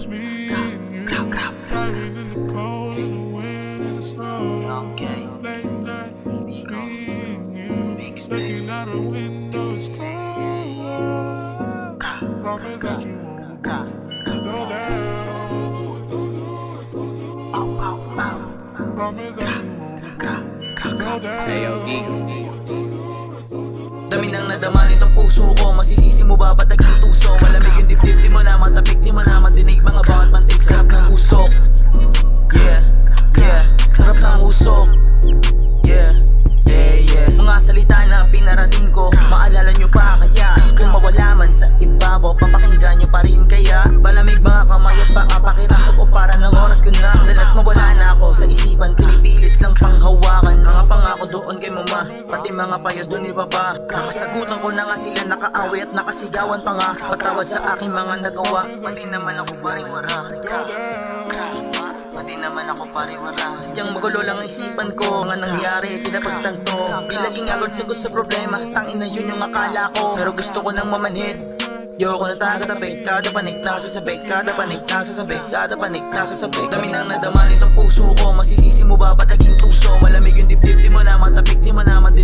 just me and you. Driving in the cold and the wind and the snow. Late night, seeing you. Looking out the window, it's cold. Promise that you won't go down. Promise that you won't go down. Dami nang nadama nitong puso ko. Masisisi mo ba ba't naging tuso? Malamig yung dibdib, di mo na matapik, di mo na madinig mga bakit mantik. Sarap ng usok. Yeah, yeah, sarap ng usok. Yeah, yeah, yeah. Mga salita na pinarating ko, maalala nyo pa kaya? Kung mawala man sa ibabaw, papakinggan nyo pa rin kaya? Malamig mga kamay at baka pakiramdam ko para ng oras ko na. Dalas mawala na ako sa isipan, pinipilit lang panghawakan. Mga pangako doon kay mama, pati mga payo doon iba pa. Nakasagutan ko na nga sila, nakaaway at nakasigawan pa nga. Patawad sa aking mga nagawa, pati naman ako pariwara. Pati naman ako pariwara. Sadyang magulo lang ang isipan ko, nga nangyari, tinapagtanto. Di laging agad-sagot sa problema, tangin na yun yung akala ko. Pero gusto ko nang mamanhid. Yoko na tagatapik, kada panik nasasabik, kada panik nasasabik, kada panik nasasabik. Dami nang nadama nitong puso ko, masisisi mo ba ba't naging tuso? Malamig yung dibdib, di mo na matapik, di mo na madinig